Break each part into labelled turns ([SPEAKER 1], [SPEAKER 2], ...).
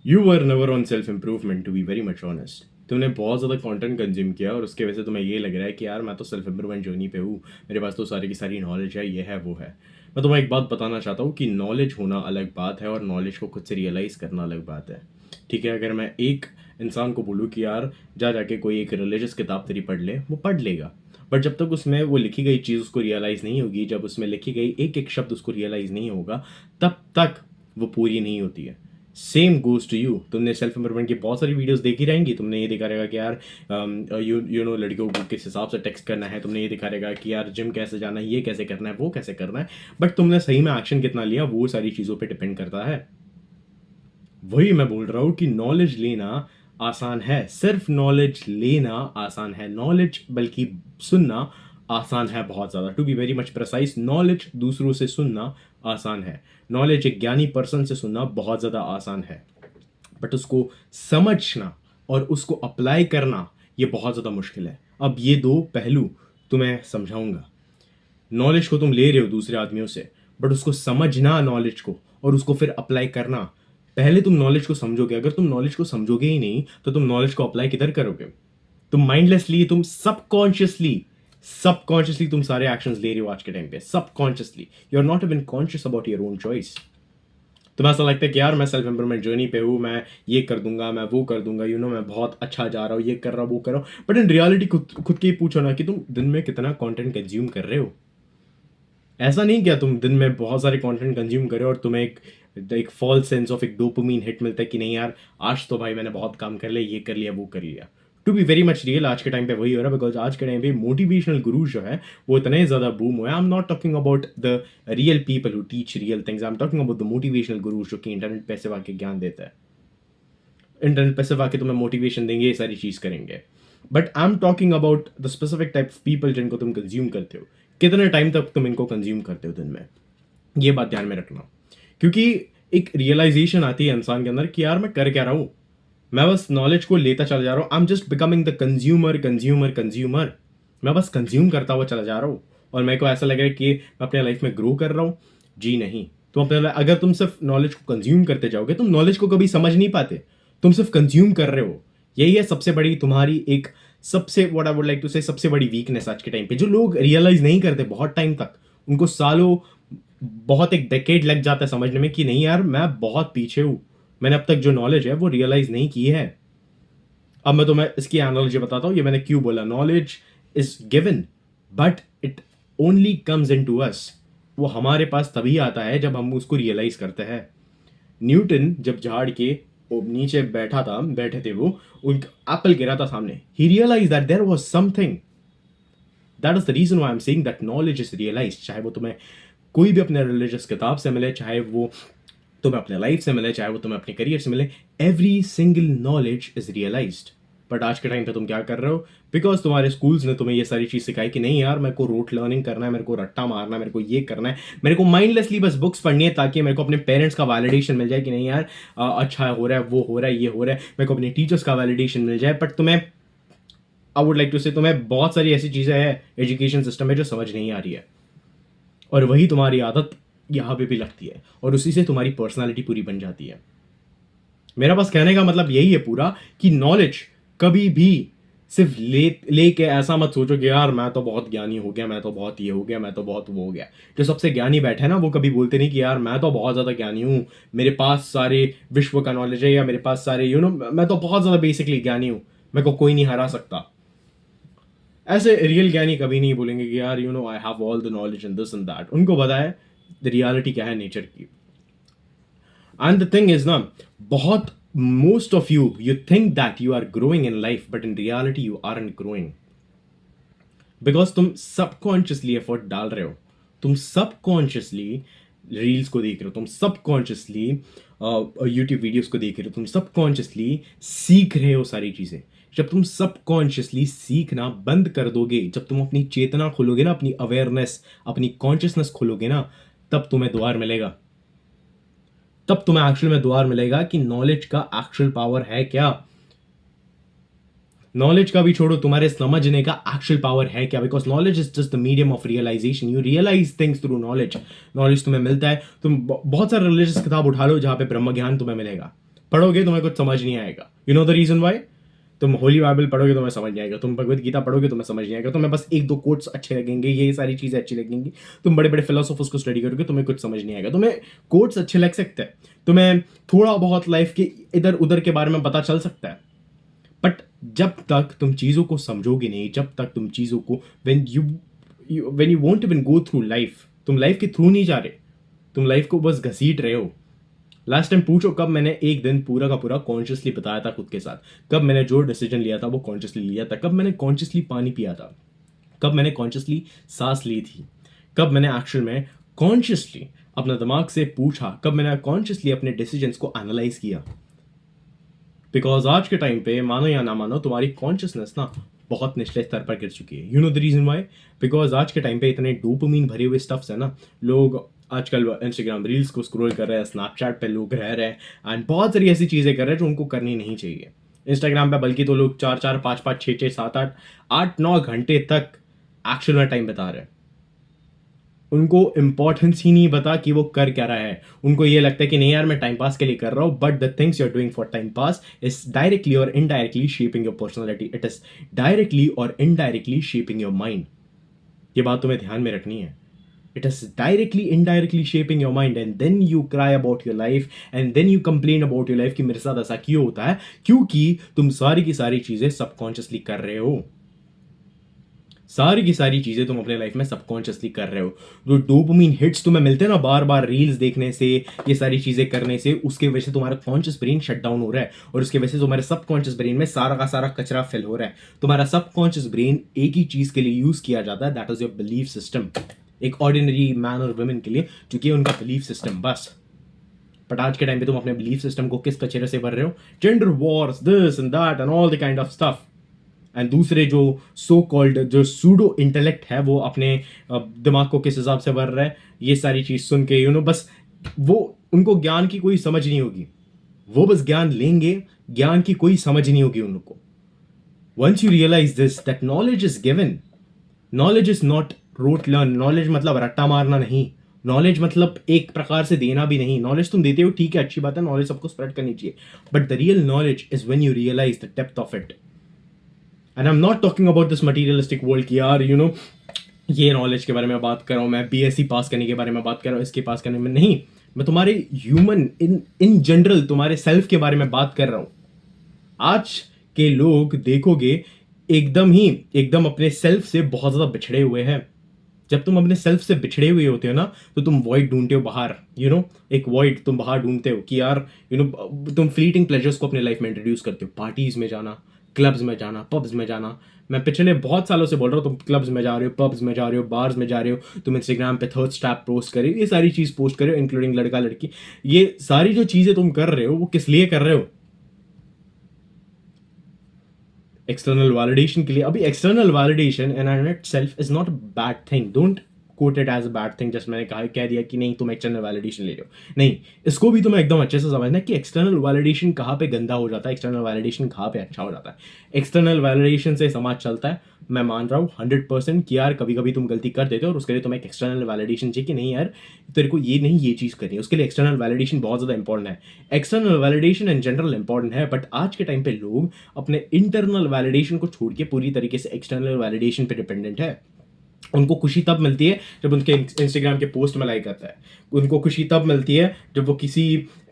[SPEAKER 1] You were never on self improvement, to be very much honest. तुमने बहुत ज़्यादा content consume किया और उसके वजह से तुम्हें ये लग रहा है कि यार मैं तो सेल्फ इम्प्रूवमेंट जर्नी पे हूँ, मेरे पास तो सारी की सारी नॉलेज है, ये है वो है। मैं तुम्हें एक बात बताना चाहता हूँ कि नॉलेज होना अलग बात है और नॉलेज को खुद से रियलाइज़ करना अलग बात है। ठीक है, अगर मैं एक इंसान को बोलूँ कि यार जा जाके कोई एक रिलीजियस किताब तेरी पढ़ ले, वो पढ़ लेगा। बट जब तक उसमें वो लिखी गई चीज़ उसको रियलाइज़ नहीं होगी, जब उसमें लिखी गई एक एक शब्द उसको रियलाइज़ नहीं होगा, तब तक वो पूरी नहीं होती है। Same goes to you. तुमने सेल्फ इम्प्रूवमेंट की बहुत सारी वीडियोस देखी रहेंगी, तुमने ये देखा रहेगा कि यार यू नो लड़कियों को किस हिसाब से टेक्स्ट करना है, तुमने ये देखा रहेगा कि यार जिम कैसे जाना है, ये कैसे करना है, वो कैसे करना है। बट तुमने सही में एक्शन कितना लिया, वो सारी चीज़ों पे डिपेंड करता है। वही मैं बोल रहा हूँ कि नॉलेज लेना आसान है, सिर्फ नॉलेज लेना आसान है, नॉलेज बल्कि सुनना आसान है बहुत ज़्यादा। To be very much precise, knowledge दूसरों से सुनना आसान है, नॉलेज एक ज्ञानी पर्सन से सुनना बहुत ज़्यादा आसान है। बट उसको समझना और उसको अप्लाई करना ये बहुत ज़्यादा मुश्किल है। अब ये दो पहलू तुम्हें समझाऊंगा। नॉलेज को तुम ले रहे हो दूसरे आदमियों से, बट उसको समझना नॉलेज को और उसको फिर अप्लाई करना। पहले तुम नॉलेज को समझोगे, अगर तुम नॉलेज को समझोगे ही नहीं तो तुम नॉलेज को अप्लाई किधर करोगे? तुम माइंडलेसली, तुम सबकॉन्शियसली, सबकॉन्शियसली तुम सारे एक्शंस ले रहे हो आज के टाइम पे, subconsciously. You are not even conscious about your own choice. तुम्हें ऐसा लगता है कि यार मैं सेल्फ इंप्रूवमेंट जर्नी पे हूँ, मैं ये कर दूंगा, मैं वो कर दूंगा, यू नो मैं बहुत अच्छा जा रहा हूँ, ये कर रहा हूँ, वो कर रहा हूँ। बट इन रियलिटी खुद खुद के ही पूछो ना कि तुम दिन में कितना कंटेंट कंज्यूम कर रहे हो। ऐसा नहीं क्या तुम दिन में बहुत सारे कंटेंट कंज्यूम करे और तुम्हें एक फॉल्स सेंस ऑफ एक डोपामीन हिट मिलता है कि नहीं यार आज तो भाई मैंने बहुत काम कर लिया, ये कर लिया, वो कर लिया। To be very much real, आज के टाइम पे वही हो रहा है, बिकॉज आज के टाइम पे मोटिवेशनल गुरु जो है वो इतने ज़्यादा बूम हुए। आई am not talking about the real people who teach real things, I am talking about the motivational गुरु जो कि इंटरनेट पे सिर्फ आके ज्ञान देता है, इंटरनेट पे सिर्फ आके तुम्हें मोटिवेशन देंगे, ये सारी चीज़ करेंगे। But I am talking about the specific type of people जिनको तुम कंज्यूम करते हो, कितने टाइम तक तुम इनको कंज्यूम करते हो दिन में, ये बात ध्यान में रखना। क्योंकि एक रियलाइजेशन आती है इंसान के अंदर कि यार मैं कर क्या रहा हूँ, मैं बस नॉलेज को लेता चला जा रहा हूँ, I am just becoming the consumer consumer consumer. मैं बस कंज्यूम करता हुआ चला जा रहा हूँ और मेरे को ऐसा लग रहा है कि मैं अपने लाइफ में ग्रो कर रहा हूँ। जी नहीं, तुम अपने अगर तुम सिर्फ नॉलेज को कंज्यूम करते जाओगे तुम नॉलेज को कभी समझ नहीं पाते, तुम सिर्फ कंज्यूम कर रहे हो। यही है सबसे बड़ी तुम्हारी एक, सबसे what I would like to say सबसे बड़ी वीकनेस आज के टाइम पे, जो लोग रियलाइज नहीं करते बहुत टाइम तक, उनको सालों, बहुत एक डेकेड लग जाता है समझने में कि नहीं यार मैं बहुत पीछे हूँ, मैंने अब तक जो नॉलेज है वो रियलाइज नहीं की है। अब मैं तुम्हें इसकी एनालॉजी बताता हूँ, ये मैंने क्यों बोला। Knowledge is given but it only comes into us. वो हमारे पास तभी आता है जब हम उसको रियलाइज करते हैं। न्यूटन जब झाड़ के वो नीचे बैठा था, बैठे थे वो, उनका एप्पल गिरा था सामने, he realize that there was something. That is the reason why I am saying that knowledge is realize. चाहे वो तुम्हें कोई भी अपने रिलीजियस किताब से मिले, चाहे वो तुम्हें अपने लाइफ से मिले, चाहे वो तुम्हें अपने करियर से मिले, every single knowledge is realised. But आज के टाइम पे तुम क्या कर रहे हो? बिकॉज तुम्हारे स्कूल्स ने तुम्हें ये सारी चीज सिखाई कि नहीं यार मेरे को रोट लर्निंग करना है, मेरे को रट्टा मारना है, मेरे को ये करना है, मेरे को माइंडलेसली बस बुक्स पढ़नी है ताकि मेरे को अपने पेरेंट्स का वैलिडेशन मिल जाए कि नहीं यार अच्छा हो रहा है, वो हो रहा है, ये हो रहा है, मेरे को अपने टीचर्स का वैलिडेशन मिल जाए। बट तुम्हें, आई वुड लाइक टू से, तुम्हें बहुत सारी ऐसी चीजें हैं एजुकेशन सिस्टम में जो समझ नहीं आ रही है, और वही तुम्हारी आदत यहाँ पे भी लगती है और उसी से तुम्हारी पर्सनालिटी पूरी बन जाती है। मेरा बस कहने का मतलब यही है पूरा कि नॉलेज कभी भी सिर्फ ले के ऐसा मत सोचो कि यार मैं तो बहुत ज्ञानी हो गया, मैं तो बहुत ये हो गया, मैं तो बहुत वो हो गया। जो सबसे ज्ञानी बैठे हैं ना वो कभी बोलते नहीं कि यार मैं तो बहुत ज़्यादा ज्ञानी हूँ, मेरे पास सारे विश्व का नॉलेज है, या मेरे पास सारे यू नो मैं तो बहुत ज़्यादा बेसिकली ज्ञानी हूँ, मेरे को कोई नहीं हरा सकता। ऐसे रियल ज्ञानी कभी नहीं बोलेंगे कि यार you know I have all the knowledge in this and that. उनको पता है द रियलिटी क्या है नेचर की। एंड द थिंग इज ना, बहुत most of you think that you are growing in life but in reality you are and growing, because तुम subconsciously effort डाल रहे हो, तुम सबकॉन्शियसली रील्स को देख रहे हो, तुम सबकॉन्शियसली यूट्यूब वीडियोस को देख रहे हो, तुम सबकॉन्शियसली सीख रहे हो सारी चीज़ें। जब तुम सबकॉन्शियसली सीखना बंद कर दोगे, जब तुम अपनी चेतना खोलोगे ना, अपनी अवेयरनेस, अपनी कॉन्शियसनेस खोलोगे ना, तब तुम्हें द्वार मिलेगा, तब तुम्हें एक्चुअल में द्वार मिलेगा कि नॉलेज का एक्चुअल पावर है क्या। नॉलेज का भी छोड़ो, तुम्हारे समझने का एक्चुअल पावर है क्या, because knowledge is just the medium of realisation. You realise things through knowledge. Knowledge तुम्हें मिलता है, तुम बहुत सारे रिलीजियस किताब उठा लो जहां पे ब्रह्म ज्ञान तुम्हें मिलेगा, पढ़ोगे तुम्हें कुछ समझ नहीं आएगा। You know the reason why? तुम होली बाइबल पढ़ोगे तुम्हें समझ नहीं आएगा, तुम भगवत गीता पढ़ोगे तुम्हें समझ नहीं आएगा, तुम्हें बस एक दो कोट्स अच्छे लगेंगे, ये सारी चीज़ें अच्छी लगेंगी। तुम बड़े बड़े फिलोसोफर्स को स्टडी करोगे, तुम्हें कुछ समझ नहीं आएगा। तुम्हें कोट्स अच्छे लग सकते हैं, तुम्हें थोड़ा बहुत लाइफ के इधर उधर के बारे में पता चल सकता है, बट जब तक तुम चीज़ों को समझोगे नहीं, जब तक तुम चीज़ों को when you won't even go through life, तुम लाइफ के थ्रू नहीं जा रहे, तुम लाइफ को बस घसीट रहे हो। लास्ट टाइम पूछो कब मैंने एक दिन पूरा का पूरा कॉन्शियसली बताया था खुद के साथ, कब मैंने जो डिसीजन लिया था वो कॉन्शियसली लिया था, कब मैंने कॉन्शियसली पानी पिया था, कब मैंने कॉन्शियसली सांस ली थी, कब मैंने एक्चुअल में कॉन्शियसली अपने दिमाग से पूछा, कब मैंने कॉन्शियसली अपने डिसीजंस को एनालाइज किया। बिकॉज आज के टाइम पे मानो या ना मानो तुम्हारी कॉन्शियसनेस ना बहुत निचले स्तर पर गिर चुकी है। You know the reason why? Because आज के टाइम पे इतने डोपामिन भरे हुए स्टफ्स है ना, लोग आजकल इंस्टाग्राम रील्स को स्क्रॉल कर रहे हैं, स्नैपचैट पे लोग रह रहे हैं एंड बहुत सारी ऐसी चीज़ें कर रहे हैं जो उनको करनी नहीं चाहिए। इंस्टाग्राम पे बल्कि तो लोग 4-4, 5-5, 6-6, 7-8, 8-9 घंटे तक एक्चुअल में टाइम बिता रहे हैं। उनको इम्पोर्टेंस ही नहीं पता कि वो कर क्या रहा है। उनको ये लगता है कि नहीं यार मैं टाइम पास के लिए कर रहा हूँ, but the things you are doing for time pass is directly और indirectly shaping your personality. It is directly और इनडायरेक्टली शेपिंग योर माइंड। ये बात तुम्हें ध्यान में रखनी है। It is directly, indirectly shaping your mind, and then you cry about your life, and then you complain about your life कि मेरे साथ ऐसा क्यों होता है, क्योंकि तुम सारी की सारी चीजें सबकॉन्शियसली कर रहे हो। सारी की सारी चीजें तुम अपने लाइफ में सबकॉन्शियसली कर रहे हो। जो डोपामिन हिट्स तुम्हें मिलते हैं ना बार बार रील्स देखने से, ये सारी चीजें करने से, उसके वजह से तुम्हारा कॉन्शियस ब्रेन शट डाउन हो रहा है, और उसके वजह से तुम्हारे सबकॉन्शियस ब्रेन में सारा का सारा कचरा फिल हो रहा है। तुम्हारा सबकॉन्शियस ब्रेन एक ही चीज के लिए यूज किया जाता है, that is your belief system. एक ऑर्डिनरी मैन और वुमेन के लिए, क्योंकि उनका बिलीफ सिस्टम बस। बट आज के टाइम पे तुम अपने बिलीफ सिस्टम को किस कचरे से भर रहे हो? Gender Wars, this and that and all the kind of stuff. And दूसरे जो सो कॉल्ड जो सूडो इंटेलेक्ट है, वो अपने दिमाग को किस हिसाब से भर रहा है, ये सारी चीज सुन के बस वो, उनको ज्ञान की कोई समझ नहीं होगी। वो बस ज्ञान लेंगे, ज्ञान की कोई समझ नहीं होगी उनको। Once you realise this that knowledge is given, knowledge is not rote learn. Knowledge मतलब रट्टा मारना नहीं, नॉलेज मतलब एक प्रकार से देना भी नहीं। नॉलेज तुम देते हो, ठीक है, अच्छी बात है, नॉलेज सबको स्प्रेड करनी चाहिए, but the real knowledge is when you realise the depth of it. And I am not talking about this materialistic world की यार ये नॉलेज के बारे में बात कर रहा हूँ मैं, बीएससी पास करने के बारे में बात कर रहा हूँ, इसके पास करने में नहीं, मैं तुम्हारे ह्यूमन इन जनरल तुम्हारे सेल्फ के बारे में बात कर रहा हूँ। आज के लोग देखोगे एकदम अपने सेल्फ से बहुत ज़्यादा बिछड़े हुए हैं। जब तुम अपने सेल्फ से बिछड़े हुए होते हो ना, तो तुम वॉइड ढूंढते हो बाहर, एक वॉइड तुम बाहर ढूंढते हो कि यार तुम फ्लीटिंग प्लेजर्स को अपने लाइफ में इंट्रोड्यूस करते हो। पार्टीज में जाना, क्लब्स में जाना, पब्स में जाना। मैं पिछले बहुत सालों से बोल रहा हूँ, तुम क्लब्स में जा रहे हो, पब्स में जा रहे हो, बार्स में जा रहे हो, तुम इंस्टाग्राम पे थर्ड स्टैप पोस्ट कर रहे हो, ये सारी चीज़ पोस्ट कर रहे हो, इंक्लूडिंग लड़का लड़की। ये सारी जो चीज़ें तुम कर रहे हो, वो किस लिए कर रहे हो? एक्सटर्नल वैलिडेशन के लिए। अभी external validation in itself is not a bad thing, don't quote it as a bad thing. Just मैंने कह दिया कि नहीं तुम एक्सटर्नल वैलिडेशन ले रहे हो, नहीं, इसको भी तुम्हें एकदम अच्छे से समझना है कि एक्सटर्नल वैलिडेशन कहाँ पे गंदा हो जाता है, एक्सटर्नल वैलिडेशन कहाँ पे अच्छा हो जाता है। एक्सटर्नल वैलिडेशन से समाज चलता है, मैं मान रहा हूँ 100% कि यार कभी कभी तुम गलती कर देते हो और उसके लिए तुम्हें एक एक्सटर्नल वैलिडेशन चाहिए कि नहीं यार तेरे को ये नहीं ये चीज़ करनी है, उसके लिए एक्सटर्नल वैलिडेशन बहुत ज़्यादा इंपॉर्टेंट है। External validation in general important है, बट आज के टाइम पे लोग अपने इंटरनल वैलिडेशन को छोड़ के पूरी तरीके से एक्सटर्नल वैलिडेशन पे डिपेंडेंट है। उनको खुशी तब मिलती है जब उनके इंस्टाग्राम के पोस्ट में लाइक आता है, उनको खुशी तब मिलती है जब वो किसी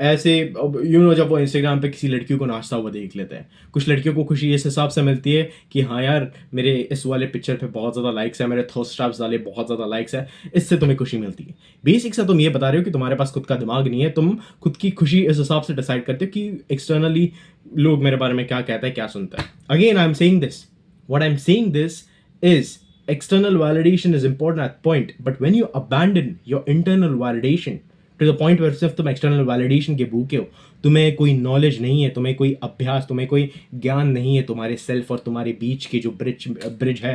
[SPEAKER 1] ऐसे जब वो इंस्टाग्राम पे किसी लड़कियों को नाचता हुआ देख लेते हैं। कुछ लड़कियों को खुशी इस हिसाब से मिलती है कि हाँ यार मेरे इस वाले पिक्चर पे बहुत ज़्यादा लाइक्स है, मेरे थर्स्ट स्टैप्स वाले बहुत ज़्यादा लाइक्स है, इससे तुम्हें खुशी मिलती है। बेसिक से तुम ये बता रहे हो कि तुम्हारे पास खुद का दिमाग नहीं है, तुम खुद की खुशी इस हिसाब से डिसाइड करते हो कि एक्सटर्नली लोग मेरे बारे में क्या कहता है, क्या सुनता है। Again I am saying this, what I am saying this is external validation is important at point, but when you abandon your internal validation to the point where सिर्फ तुम external validation के भूखे हो, तुम्हें कोई नॉलेज नहीं है, तुम्हें कोई अभ्यास, तुम्हें कोई ज्ञान नहीं है तुम्हारे सेल्फ और तुम्हारे बीच के जो ब्रिज है,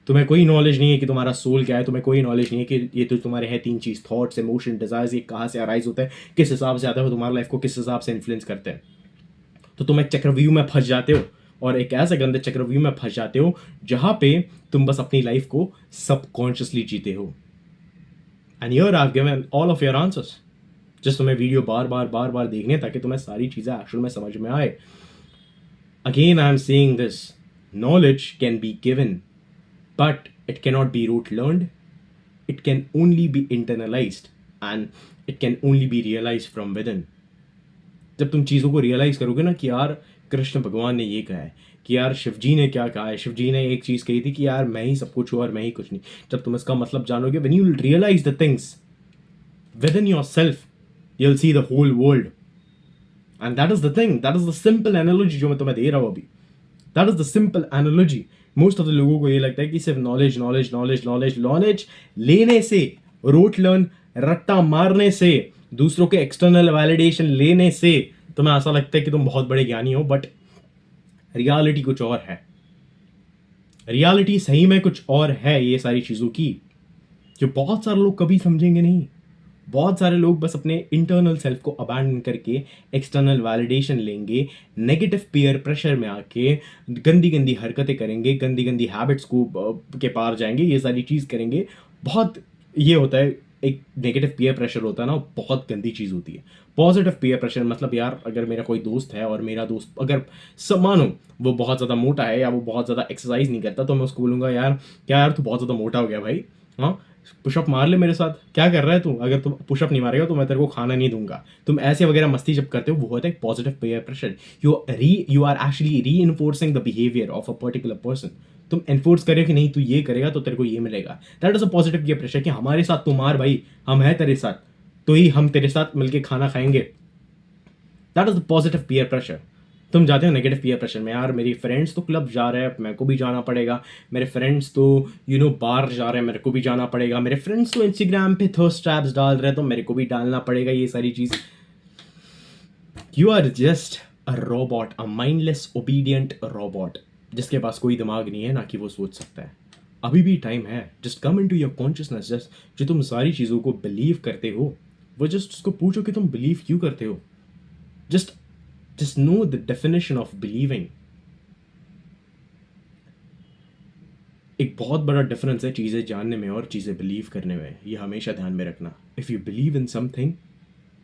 [SPEAKER 1] तुम्हें कोई नॉलेज नहीं है कि तुम्हारा सोल क्या है, तुम्हें कोई नॉलेज नहीं है कि ये तो तुम्हारे हैं 3 चीज़, थॉट्स, इमोशन, डिजायर्स, ये कहाँ से अराइज होता है, किस हिसाब से आता है, तुम्हारी लाइफ को किस हिसाब से इन्फ्लुएंस करते हैं। तो तुम एक चक्रव्यूह में फंस जाते हो, और एक ऐसे गंदे चक्रव्यूह में फंस जाते हो जहां पे तुम बस अपनी लाइफ को सबकॉन्शियसली जीते हो। And here I have given all of your answers. Just तुम्हें वीडियो बार बार देखने ताकि तुम्हें सारी चीज़ें एक्चुअल में समझ में आए. Again, I am saying this, knowledge can be given, but it cannot be rote learned. It can only be internalized and it can only be realized from within. जब तुम चीज़ों को रियलाइज करोगे ना कि यार कृष्ण भगवान ने ये कहा है, कि यार शिव जी ने क्या कहा है, शिव जी ने एक चीज़ कही थी कि यार मैं ही सब कुछ हूँ और मैं ही कुछ नहीं. जब तुम इसका मतलब जानोगे, when you realize the things within yourself, you'll see the whole world. And that is the thing, that is the simple analogy जो मैं तुम्हें दे रहा हूँ अभी. That is the simple analogy. Most of the लोगों को ये लगता है कि सिर्फ नॉलेज लेने से, रोट लर्न, रट्टा मारने से, दूसरों के एक्सटर्नल वैलिडेशन लेने से तुम्हें ऐसा लगता है कि तुम बहुत बड़े ज्ञानी हो. बट रियलिटी कुछ और है. रियलिटी सही में कुछ और है ये सारी चीज़ों की, जो बहुत सारे लोग कभी समझेंगे नहीं. बहुत सारे लोग बस अपने इंटरनल सेल्फ को अबैंडन करके एक्सटर्नल वैलिडेशन लेंगे, नेगेटिव पीयर प्रेशर में आके गंदी गंदी हरकतें करेंगे, गंदी गंदी हैबिट्स को के पार जाएंगे, ये सारी चीज़ करेंगे. बहुत ये होता है, एक नेगेटिव पीयर प्रेशर होता है ना, बहुत गंदी चीज़ होती है. पॉजिटिव पीयर प्रेशर मतलब यार अगर मेरा कोई दोस्त है और मेरा दोस्त अगर मानो वो बहुत ज़्यादा मोटा है या वो बहुत ज़्यादा एक्सरसाइज नहीं करता, तो मैं उसको बोलूँगा यार क्या यार तू बहुत ज़्यादा मोटा हो गया भाई, हाँ पुशअप मार ले मेरे साथ. क्या कर रहा है तू, अगर तुम पुशअप नहीं मारेगा तो मैं तेरे को खाना नहीं दूंगा. तुम ऐसे वगैरह मस्ती जब करते हो, वो होता है positive peer pressure. You are actually reinforcing the behaviour of a particular person. तुम एनफोर्स करे कि नहीं तू ये करेगा तो तेरे को ये मिलेगा. That is a positive peer pressure कि हमारे साथ तू मार भाई, हम हैं तेरे साथ, तो ही हम तेरे साथ मिलके खाना खाएंगे. That is the positive peer pressure. तुम जाते हो नेगेटिव पीयर प्रेशर में, यार मेरी फ्रेंड्स तो क्लब जा रहे हैं, मेरे को भी जाना पड़ेगा. मेरे फ्रेंड्स तो बार जा रहे हैं, मेरे को भी जाना पड़ेगा. मेरे फ्रेंड्स तो इंस्टाग्राम पे थर्स्ट ट्रैप्स डाल रहे हैं, तो मेरे को भी डालना पड़ेगा. ये सारी चीज़. You are just a robot, a mindless obedient robot, जिसके पास कोई दिमाग नहीं है, ना कि वो सोच सकता है. अभी भी टाइम है. Just come into your consciousness. Just जो तुम सारी चीज़ों को बिलीव करते हो, वो जस्ट उसको पूछो कि तुम बिलीव क्यों करते हो. Just know the definition of believing. एक बहुत बड़ा डिफरेंस है चीज़ें जानने में और चीज़ें बिलीव करने में. ये हमेशा ध्यान में रखना. If you believe in something,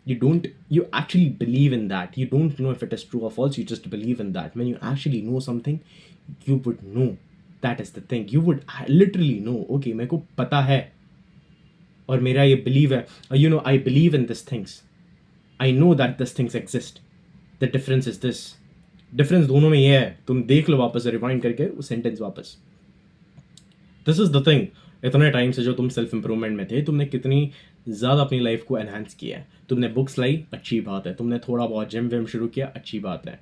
[SPEAKER 1] you actually believe in that. You don't know if it is true or false, you just believe in that. When you actually know something, you would know. That is the thing. You would literally know, okay, मेरे को पता है और मेरा ये believe है. I believe in these things. I know that these things exist. The difference is this. Difference दोनों में ये है. तुम देख लो वापस, रिवाइंड करके वो सेंटेंस वापस. This is the thing. इतने टाइम से जो तुम सेल्फ इंप्रूवमेंट में थे, तुमने कितनी ज़्यादा अपनी लाइफ को एनहांस किया है. तुमने बुक्स लाई, अच्छी बात है. तुमने थोड़ा बहुत जिम विम शुरू किया, अच्छी बात है.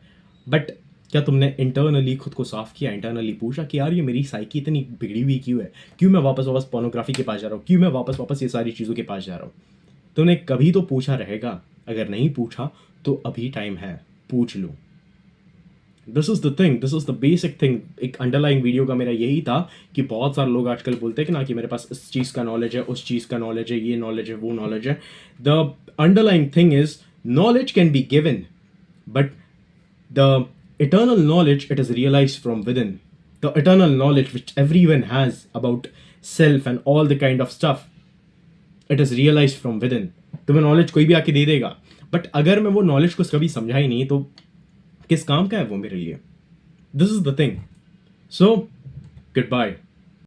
[SPEAKER 1] बट क्या तुमने इंटरनली खुद को साफ किया, इंटरनली पूछा कि यार ये मेरी साइकी इतनी बिगड़ी हुई क्यों है, क्यों मैं वापस पोर्नोग्राफी के पास जा रहा हूँ, क्यों मैं वापस ये सारी चीज़ों के पास जा रहा हूँ. तुमने कभी तो पूछा रहेगा. अगर नहीं पूछा तो अभी टाइम है, पूछ लो. This is the thing, this is the basic thing. एक अंडरलाइन वीडियो का मेरा यही था कि बहुत सारे लोग आजकल बोलते हैं कि ना कि मेरे पास इस चीज़ का नॉलेज है, उस चीज़ का नॉलेज है, ये नॉलेज है, वो नॉलेज है. The underline thing is knowledge can be given, but the eternal knowledge, it is realized from within. The eternal knowledge which everyone has about self and all the kind of stuff, it is realized from within. तुम्हें knowledge कोई भी आके दे देगा, but अगर मैं वो knowledge को कभी समझा ही नहीं तो किस काम का है वो मेरे लिए. This is the thing. So good bye.